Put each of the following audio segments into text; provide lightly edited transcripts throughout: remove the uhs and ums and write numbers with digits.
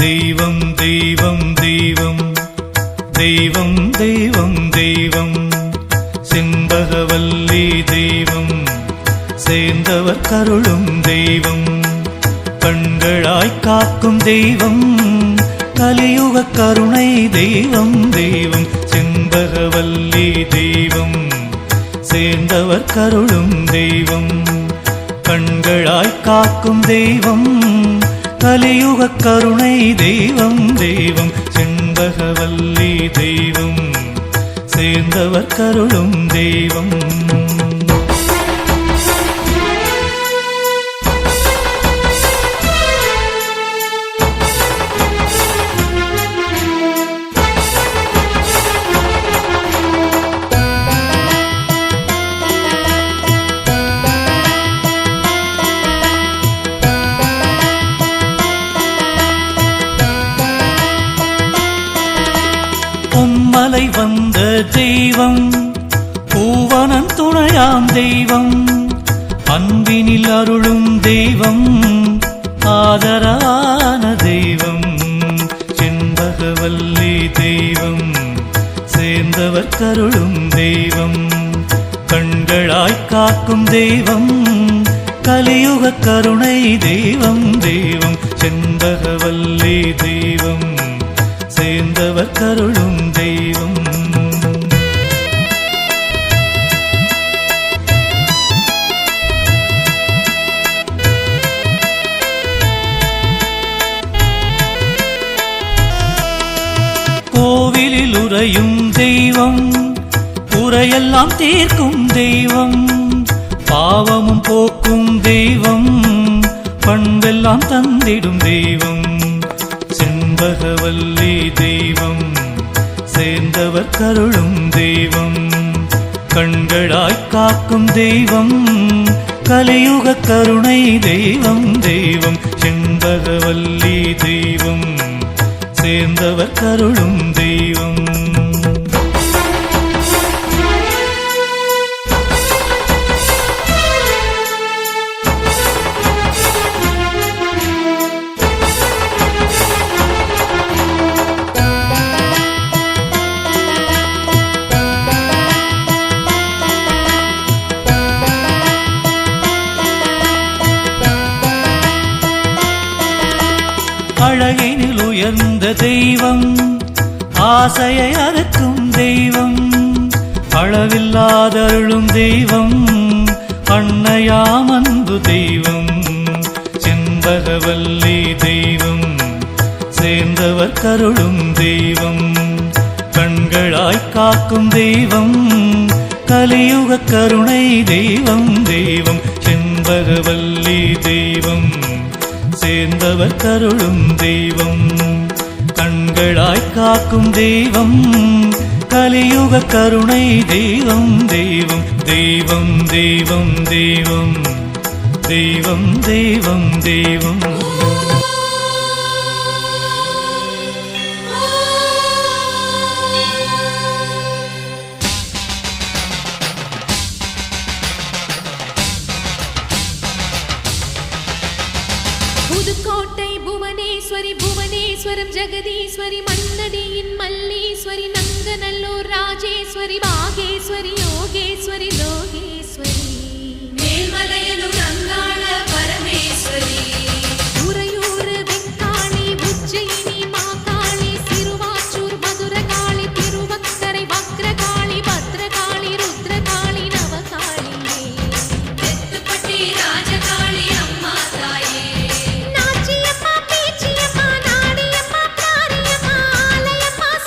தெய்வம் தெய்வம் தெய்வம் தெய்வம் தெய்வம் தெய்வம் செண்பகவல்லி தெய்வம் சேர்ந்தவர் கருளும் தெய்வம் கண்களாய் காக்கும் தெய்வம் கலியுக கருணை தெய்வம் தெய்வம் செண்பகவல்லி தெய்வம் சேர்ந்தவர் கருளும் தெய்வம் கண்களாய் காக்கும் தெய்வம் கலியுக கருணை தெய்வம் தெய்வம் செண்பகவல்லி தெய்வம் சேர்ந்தவர் கருளும் தெய்வம் பொன்மலை வந்த தெய்வம் பூவனன் துணையாம் தெய்வம் அன்பினில் அருளும் தெய்வம் ஆதரவான தெய்வம் செண்பகவல்லி தெய்வம் சேர்ந்தவர் கருளும் தெய்வம் கண்களாய் காக்கும் தெய்வம் கலியுக கருணை தெய்வம் தெய்வம் செண்பகவல்லி தெய்வம் சேர்ந்தவர் கருளும் தெய்வம் கோவிலில் உறையும் தெய்வம் குறையெல்லாம் தீர்க்கும் தெய்வம் பாவமும் போக்கும் தெய்வம் பண்பெல்லாம் தந்திடும் தெய்வம் செண்பகவல்லி தெய்வம் சேர்ந்தவர் கருளும் தெய்வம் கண்களாய் காக்கும் தெய்வம் கலியுக கருணை தெய்வம் தெய்வம் செண்பகவல்லி தெய்வம் சேர்ந்தவர் கருளும் தெய்வம் அழகினில் உயர்ந்த தெய்வம் ஆசையை அறுக்கும் தெய்வம் அளவில்லாதருளும் தெய்வம் அன்னையாம் அன்பு தெய்வம் செண்பகவல்லி தெய்வம் சேர்ந்தவர் கருளும் தெய்வம் கண்களாய் காக்கும் தெய்வம் கலியுக கருணை தெய்வம் தெய்வம் செண்பகவல்லி தெய்வம் சேர்ந்தவர் கருளும் தெய்வம் கண்களாய் காக்கும் தெய்வம் கலியுக கருணை தெய்வம் தெய்வம் தெய்வம் தெய்வம் தெய்வம் தெய்வம் தெய்வம் தெய்வம் புதுக்கோட்டை புவனேஸ்வரி புவனேஸ்வரம் ஜெகதீஸ்வரி மன்னடியின் மல்லீஸ்வரி நங்கநல்லூர் ராஜேஸ்வரி பாகேஸ்வரி யோகேஸ்வரி லோகேஸ்வரி மேல்மலையனூர் அங்காள பரமேஸ்வரி உறையூர் வெக்காளி உஜ்ஜயினி மாகாளி சிறுவாச்சூர் மதுரகாளி திருவக்கரை வக்ரகாளி பத்ரகாளி ருத்ரகாளி நவகாளியே தெத்துப்பட்டி ராஜகாளி அம்மா தாயே மாரியம்மா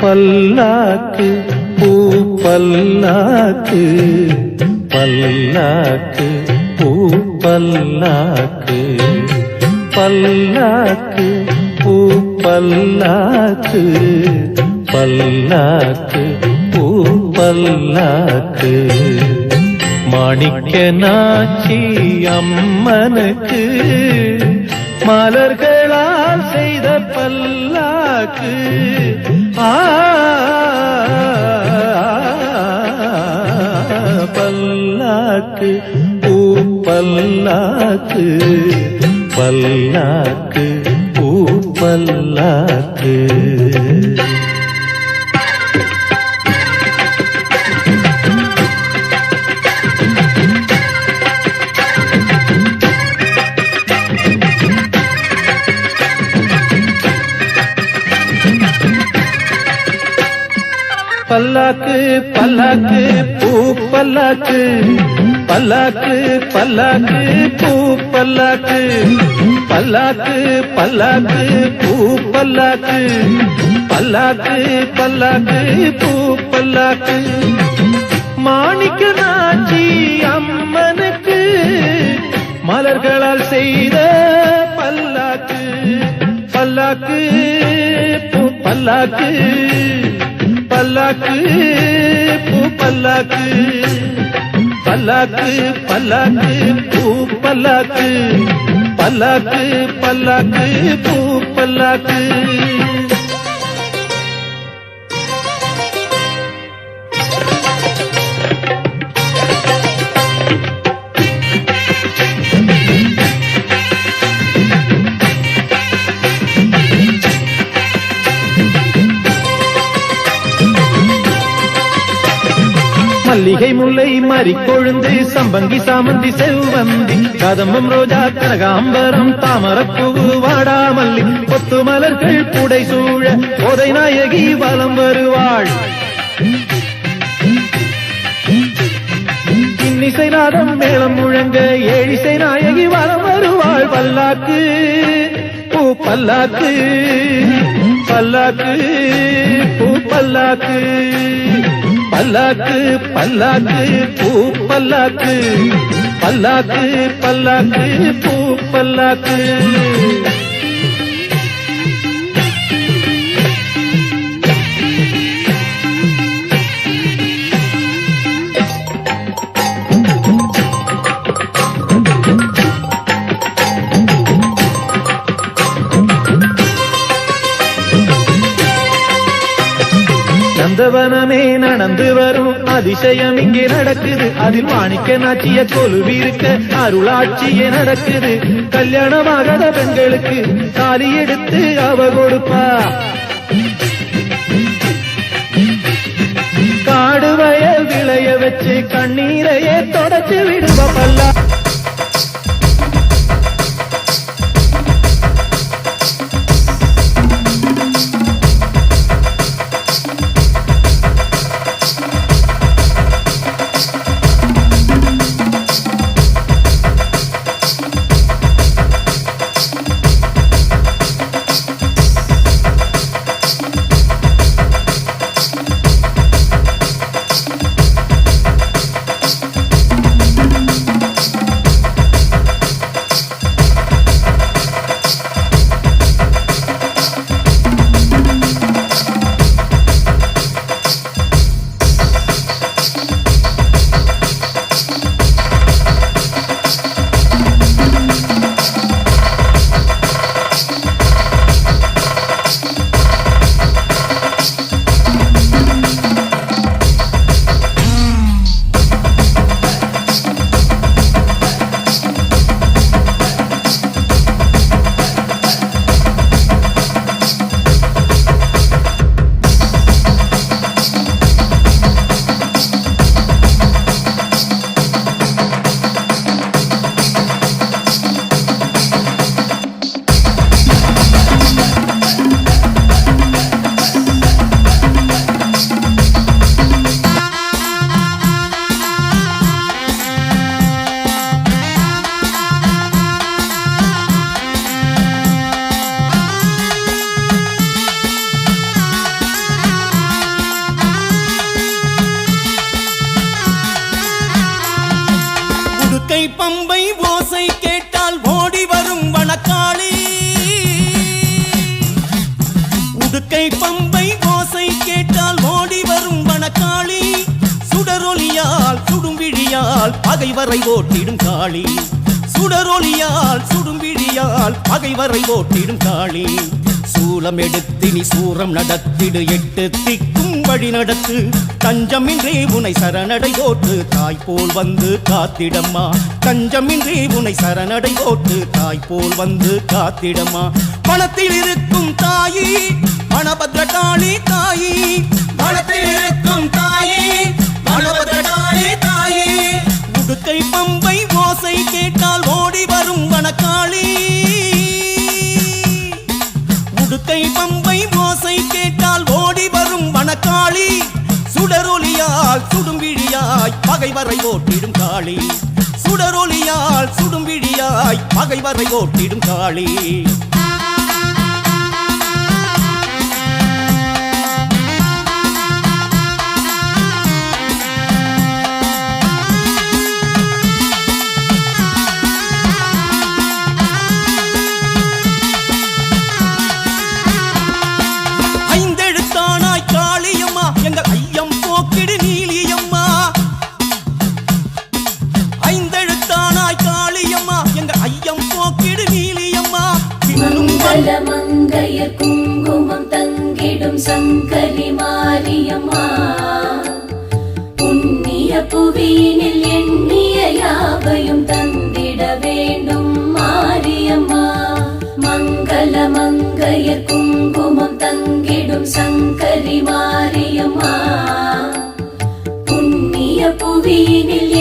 பல்லாக்கு பூ பல்லாக்கு பல்லாக்கு பூ பல்லாக்கு பல்லாக்கு பூ பல்லாக்கு பல்லாக்கு பூ பல்லாக்கு மாணிக்க நாச்சி அம்மனுக்கு மலர்களால் செய்த பல்லாக்கு பல்லாக்கு பூ பல்லாக்கு பல்லாக்கு பூ பல்லாக்கு பல்லாக்கு பல்லாக்கு பூ பல்லாக்கு பல்லாக்கு பல்லாக்கு பூ பல்லாக்கு பல்லாக்கு பல்லாக்கு பூ பல்லாக்கு பல்லாக்கு பல்லாக்கு பூ பல்லாக்கு மாணிக்க நாச்சி அம்மனுக்கு மலர்களால் செய்த பல்லாக்கு பல்லாக்கு பூ பல்லாக்கு பல்லாக்கு பூ பல்லாக்கு பல்லாக்கு பல்லாக்கு பூ பல்லாக்கு பல்லாக்கு பல்லாக்கு பூ பல்லாக்கு மல்லிகை முல்லை மறிக்கொழுந்து சம்பங்கி சாமந்தி செல்வந்தி கதம்பம் ரோஜா கனகாம்பரம் தாமரப்பூ வாடாமல்லி கொத்து மலர்கள் புடை சூழ கோதை நாயகி வலம் வருவாள் இன்னிசை நாதம் மேளம் முழங்க ஏழிசை நாயகி வலம் வருவாள் பல்லாக்கு பூ பல்லாக்கு பல்லாக்கு பூ பல்லாக்கு பல்லாக்கு பல்லாக்கு பூ பல்லாக்கு பல்லாக்கு பல்லாக்கு பூ பல்லாக்கு நந்தவனமே நடந்து வரும் அதிசயம் இங்கே நடக்குது அதில் மாணிக்க நாச்சிய கொலுவிருக்க அருளாட்சியே நடக்குது கல்யாணமாகாத பெண்களுக்கு தாலி எடுத்து அவ கொடுப்பா காடு வயல் விளைய வச்சு கண்ணீரையே தொடச்சு விடுவ பல்லா பம்பை ஓசை கேட்டால் ஓடி வரும் வனக்காளி உடுக்கை பம்பை ஓசை கேட்டால் ஓடி வரும் வனக்காளி சுடரொலியால் சுடும்பிழியால் பகைவரை ஓட்டிடும் காளி சுடரொலியால் சுடும்பிழியால் பகைவரை ஓட்டிடும் காளி சூலம் எடுத்து நீ சூரம் நடத்திடு எட்டு திக்கும் வழி நடத்து தஞ்சமின்றி உனை சரணடை போட்டு தாய் போல் வந்து காத்திடம்மா தஞ்சமின்றி உனை சரணடை போட்டு தாய் போல் வந்து காத்திடம்மா பணத்தில் இருக்கும் தாயி மணபத்ரகாளி தாயி பணத்தில் இருக்கும் தாயி மணபத்ரகாளி தாயி உடுக்கை பம்பை ஓசை கேட்டால் ஓடி வரும் வனக்காளி உடுக்கை பம்பை ஓசை கேட்டால் ஓடி வரும் வனக்காளி சுடரொலியால் சுடும்பிழியாய் பகைவரை ஓட்டிடும் காளி சுடரொலியால் சுடும்பிழியாய் பகைவரை ஓட்டிடும் காளி எங்கள் ஐயம் போக்கிடு நீலியம்மா ஐந்தெழுத்தானாய் காளியம்மா எங்கள் ஐயம் போக்கிடு நீலியம்மா மங்கள மங்கையர் குங்குமம் தங்கிடும் சங்கரி மாரியம்மா புண்ணிய புவியினில் எண்ணிய யாவையும் தந்திட வேண்டும் மாரியம்மா மங்கள மங்கையர் குங்குமம் தங்கிடும் சங்கரி மாரியம்மா புண்ணிய புவியினில்